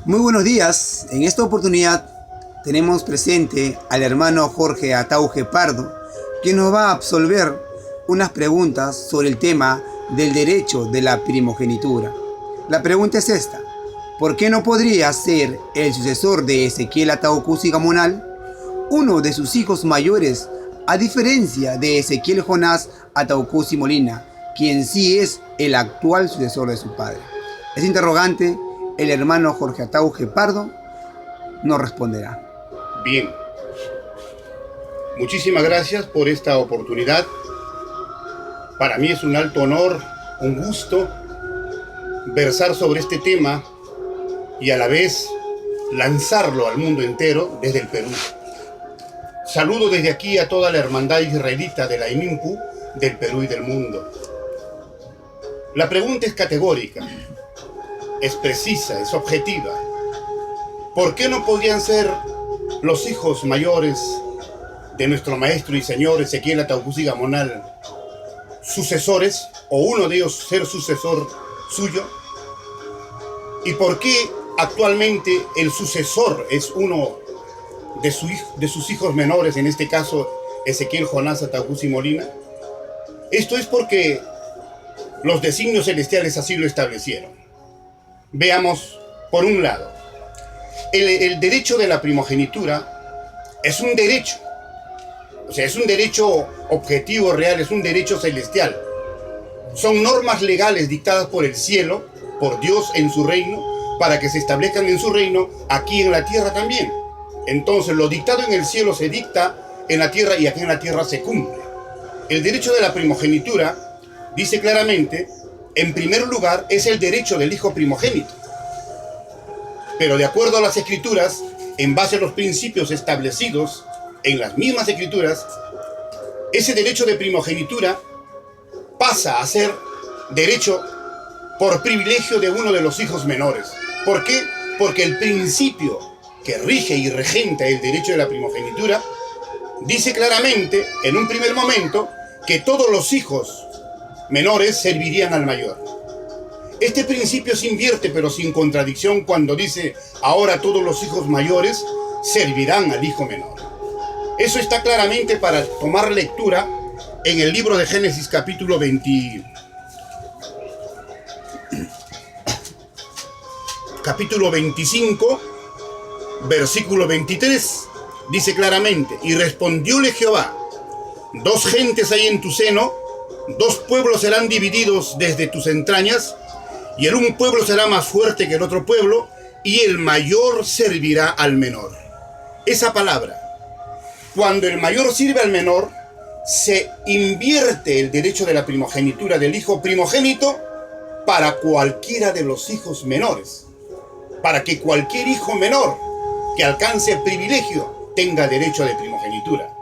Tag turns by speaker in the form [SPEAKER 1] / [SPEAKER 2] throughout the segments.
[SPEAKER 1] Muy buenos días. En esta oportunidad tenemos presente al hermano Jorge Atauge Pardo, quien nos va a absolver unas preguntas sobre el tema del derecho de la primogenitura. La pregunta es esta: ¿por qué no podría ser el sucesor de Ezequiel Ataucusi Gamonal uno de sus hijos mayores, a diferencia de Ezequiel Jonás Ataucusi Molina, quien sí es el actual sucesor de su padre? Ese interrogante el hermano Jorge Atauge Pardo nos responderá.
[SPEAKER 2] Bien, muchísimas gracias por esta oportunidad. Para mí es un alto honor, un gusto versar sobre este tema y a la vez lanzarlo al mundo entero desde el Perú. Saludo desde aquí a toda la hermandad israelita de la IMINPU del Perú y del mundo. La pregunta es categórica, es precisa, es objetiva. ¿Por qué no podrían ser los hijos mayores de nuestro maestro y señor Ezequiel Ataucusi Gamonal sucesores, o uno de ellos ser sucesor suyo? ¿Y por qué actualmente el sucesor es uno de sus hijos menores, en este caso Ezequiel Jonás Ataucusi Molina? Esto es porque los designios celestiales así lo establecieron. Veamos, por un lado, el derecho de la primogenitura es un derecho. O sea, es un derecho objetivo, real, es un derecho celestial. Son normas legales dictadas por el cielo, por Dios en su reino, para que se establezcan en su reino aquí en la tierra también. Entonces, lo dictado en el cielo se dicta en la tierra y aquí en la tierra se cumple. El derecho de la primogenitura dice claramente, en primer lugar, es el derecho del hijo primogénito. Pero de acuerdo a las escrituras, en base a los principios establecidos en las mismas escrituras, ese derecho de primogenitura pasa a ser derecho por privilegio de uno de los hijos menores. ¿Por qué? Porque el principio que rige y regenta el derecho de la primogenitura dice claramente, en un primer momento, que todos los hijos menores servirían al mayor. Este principio se invierte, pero sin contradicción, cuando dice, ahora todos los hijos mayores servirán al hijo menor. Eso está claramente para tomar lectura en el libro de Génesis capítulo 25, versículo 23, dice claramente, y respondióle Jehová, dos gentes hay en tu seno, dos pueblos serán divididos desde tus entrañas, y el un pueblo será más fuerte que el otro pueblo, y el mayor servirá al menor. Esa palabra, cuando el mayor sirve al menor, se invierte el derecho de la primogenitura del hijo primogénito para cualquiera de los hijos menores, para que cualquier hijo menor que alcance privilegio tenga derecho de primogenitura.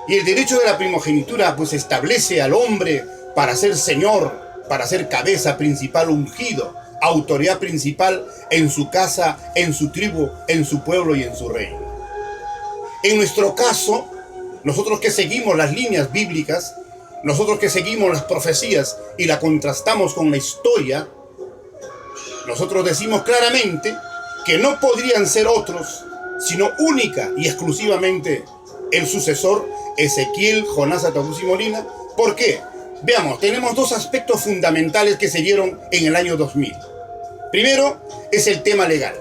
[SPEAKER 2] Y el derecho de la primogenitura pues establece al hombre para ser señor, para ser cabeza principal ungido, autoridad principal en su casa, en su tribu, en su pueblo y en su reino. En nuestro caso, nosotros que seguimos las líneas bíblicas, nosotros que seguimos las profecías y la contrastamos con la historia, nosotros decimos claramente que no podrían ser otros, sino única y exclusivamente el sucesor Ezequiel Jonás Ataucusi Molina. ¿Por qué? Veamos, tenemos dos aspectos fundamentales que se dieron en el año 2000. Primero es el tema legal.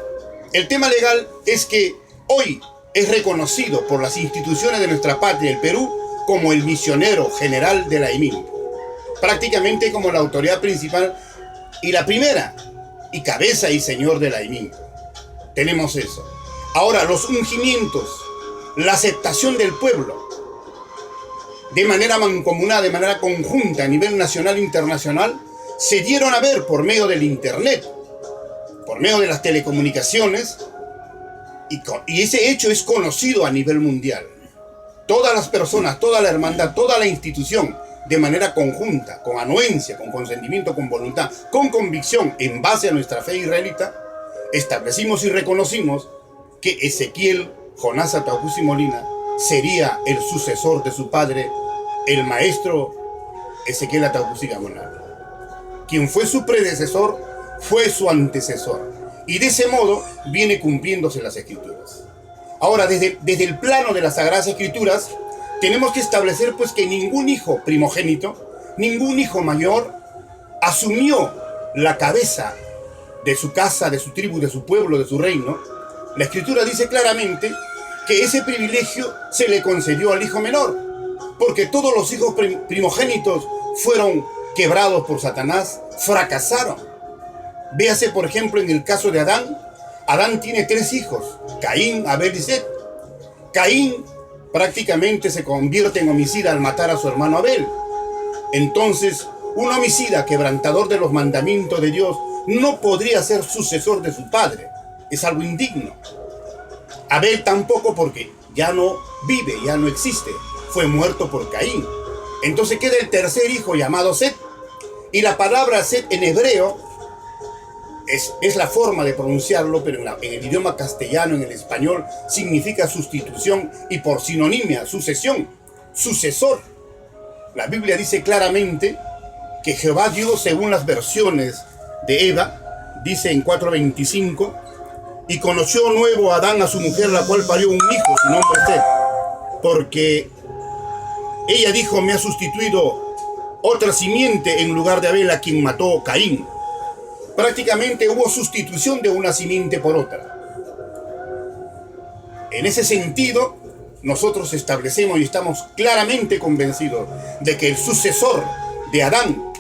[SPEAKER 2] El tema legal es que hoy es reconocido por las instituciones de nuestra patria, el Perú, como el misionero general de la IMINPU. Prácticamente como la autoridad principal y la primera, y cabeza y señor de la IMINPU. Tenemos eso. Ahora, los ungimientos, la aceptación del pueblo, de manera mancomunada, de manera conjunta a nivel nacional e internacional, se dieron a ver por medio del internet, por medio de las telecomunicaciones, y ese hecho es conocido a nivel mundial. Todas las personas, toda la hermandad, toda la institución, de manera conjunta, con anuencia, con consentimiento, con voluntad, con convicción, en base a nuestra fe israelita, establecimos y reconocimos que Ezequiel Jonás Ataucusi Molina sería el sucesor de su padre, el maestro Ezequiel Ataucusi Gamonal. Quien fue su predecesor, fue su antecesor. Y de ese modo viene cumpliéndose las Escrituras. Ahora, desde el plano de las Sagradas Escrituras, tenemos que establecer pues que ningún hijo primogénito, ningún hijo mayor, asumió la cabeza de su casa, de su tribu, de su pueblo, de su reino. La Escritura dice claramente que ese privilegio se le concedió al hijo menor, porque todos los hijos primogénitos fueron quebrados por Satanás, fracasaron. Véase, por ejemplo, en el caso de Adán. Adán tiene 3 hijos, Caín, Abel y Set. Caín prácticamente se convierte en homicida al matar a su hermano Abel. Entonces, un homicida quebrantador de los mandamientos de Dios no podría ser sucesor de su padre. Es algo indigno. Abel tampoco, porque ya no vive, ya no existe. Fue muerto por Caín. Entonces queda el tercer hijo llamado Set. Y la palabra Set en hebreo es la forma de pronunciarlo, pero en el idioma castellano, en el español, significa sustitución y por sinonimia, sucesión, sucesor. La Biblia dice claramente que Jehová Dios, según las versiones de Eva, dice en 4:25, y conoció nuevo Adán a su mujer, la cual parió un hijo, su nombre es Set, porque ella dijo, me ha sustituido otra simiente en lugar de Abel, a quien mató Caín. Prácticamente hubo sustitución de una simiente por otra. En ese sentido, nosotros establecemos y estamos claramente convencidos de que el sucesor de Adán,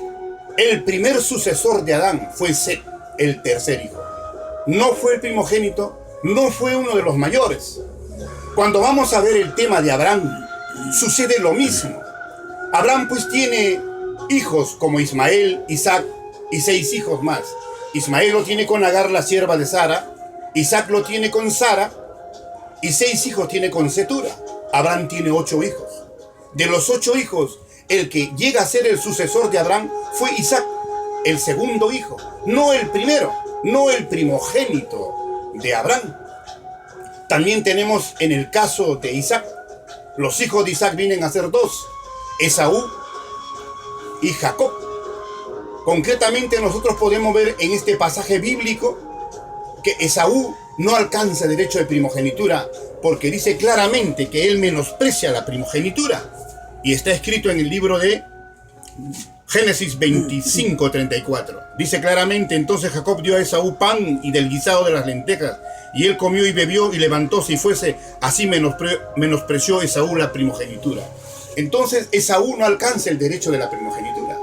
[SPEAKER 2] el primer sucesor de Adán, fue Set, el tercer hijo. No fue el primogénito, no fue uno de los mayores. Cuando vamos a ver el tema de Abraham, sucede lo mismo. Abraham pues tiene hijos como Ismael, Isaac y 6 hijos más. Ismael lo tiene con Agar, la sierva de Sara. Isaac lo tiene con Sara. Y 6 hijos tiene con Cetura. Abraham tiene 8 hijos. De los 8 hijos, el que llega a ser el sucesor de Abraham fue Isaac, el segundo hijo. No el primero, no el primogénito de Abraham. También tenemos en el caso de Isaac, los hijos de Isaac vienen a ser 2, Esaú y Jacob. Concretamente nosotros podemos ver en este pasaje bíblico que Esaú no alcanza derecho de primogenitura porque dice claramente que él menosprecia la primogenitura. Y está escrito en el libro de Génesis 25:34. Dice claramente, entonces Jacob dio a Esaú pan y del guisado de las lentejas, y él comió y bebió y levantóse y fuese, así menospreció Esaú la primogenitura. Entonces Esaú no alcanza el derecho de la primogenitura.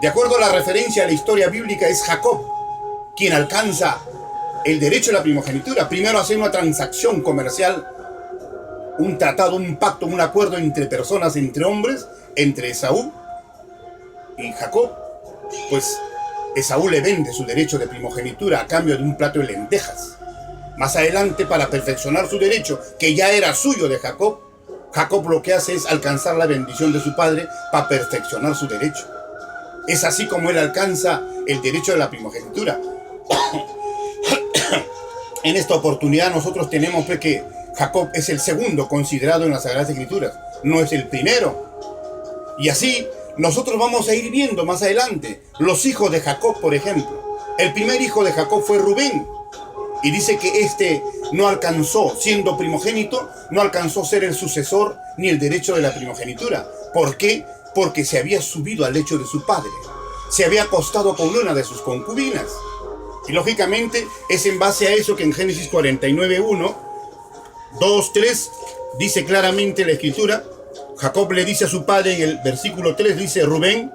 [SPEAKER 2] De acuerdo a la referencia a la historia bíblica, es Jacob quien alcanza el derecho de la primogenitura. Primero hace una transacción comercial, un tratado, un pacto, un acuerdo entre personas, entre hombres, entre Esaú y Jacob. Pues Esaú le vende su derecho de primogenitura a cambio de un plato de lentejas. Más adelante, para perfeccionar su derecho, que ya era suyo de Jacob, Jacob lo que hace es alcanzar la bendición de su padre para perfeccionar su derecho. Es así como él alcanza el derecho de la primogenitura. En esta oportunidad nosotros tenemos que Jacob es el segundo considerado en las Sagradas Escrituras, no es el primero. Y así nosotros vamos a ir viendo más adelante los hijos de Jacob, por ejemplo. El primer hijo de Jacob fue Rubén. Y dice que este no alcanzó, siendo primogénito, no alcanzó ser el sucesor ni el derecho de la primogenitura. ¿Por qué? Porque se había subido al lecho de su padre. Se había acostado con una de sus concubinas. Y lógicamente es en base a eso que en Génesis 49:1, 2, 3, dice claramente la Escritura. Jacob le dice a su padre en el versículo 3, dice, Rubén,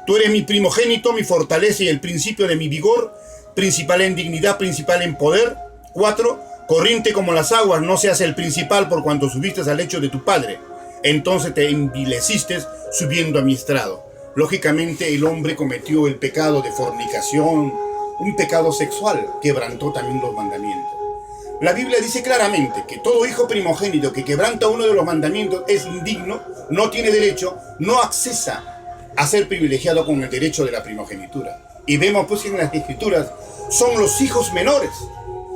[SPEAKER 2] tú eres mi primogénito, mi fortaleza y el principio de mi vigor, principal en dignidad, principal en poder. 4, corriente como las aguas, no seas el principal por cuanto subiste al lecho de tu padre. Entonces te envileciste subiendo a mi estrado. Lógicamente el hombre cometió el pecado de fornicación, un pecado sexual, quebrantó también los mandamientos. La Biblia dice claramente que todo hijo primogénito que quebranta uno de los mandamientos es indigno, no tiene derecho, no accesa a ser privilegiado con el derecho de la primogenitura. Y vemos pues que en las Escrituras son los hijos menores.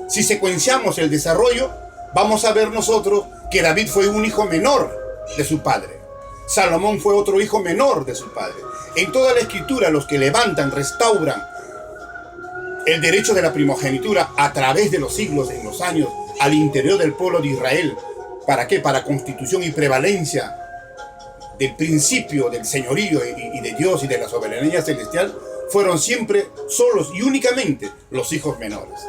[SPEAKER 2] Si secuenciamos el desarrollo, vamos a ver nosotros que David fue un hijo menor de su padre. Salomón fue otro hijo menor de su padre. En toda la Escritura los que levantan, restauran, el derecho de la primogenitura a través de los siglos, en los años, al interior del pueblo de Israel. ¿Para qué? Para constitución y prevalencia del principio del señorío y de Dios y de la soberanía celestial, fueron siempre solos y únicamente los hijos menores.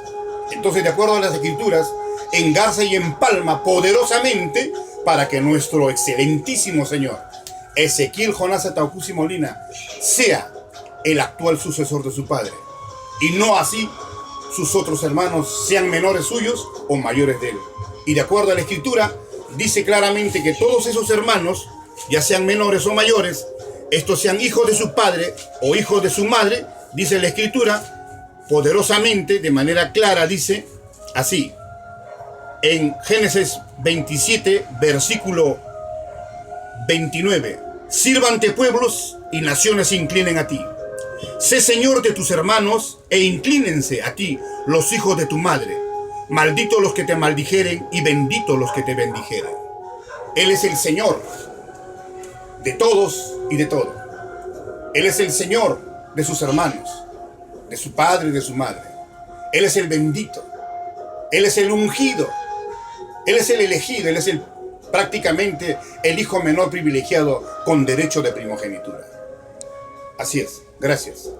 [SPEAKER 2] Entonces, de acuerdo a las escrituras, engarza y empalma poderosamente para que nuestro excelentísimo Señor, Ezequiel Jonás Ataucusi Molina, sea el actual sucesor de su padre, y no así sus otros hermanos sean menores suyos o mayores de él. Y de acuerdo a la escritura, dice claramente que todos esos hermanos, ya sean menores o mayores, estos sean hijos de su padre o hijos de su madre, dice la escritura, poderosamente, de manera clara, dice así, en Génesis 27, versículo 29, sírvante pueblos y naciones se inclinen a ti. Sé señor de tus hermanos e inclínense a ti los hijos de tu madre. Malditos los que te maldijeren y benditos los que te bendijeren. Él es el Señor de todos y de todo. Él es el Señor de sus hermanos, de su padre y de su madre. Él es el bendito. Él es el ungido. Él es el elegido. Él es prácticamente el hijo menor privilegiado con derecho de primogenitura. Así es. Gracias.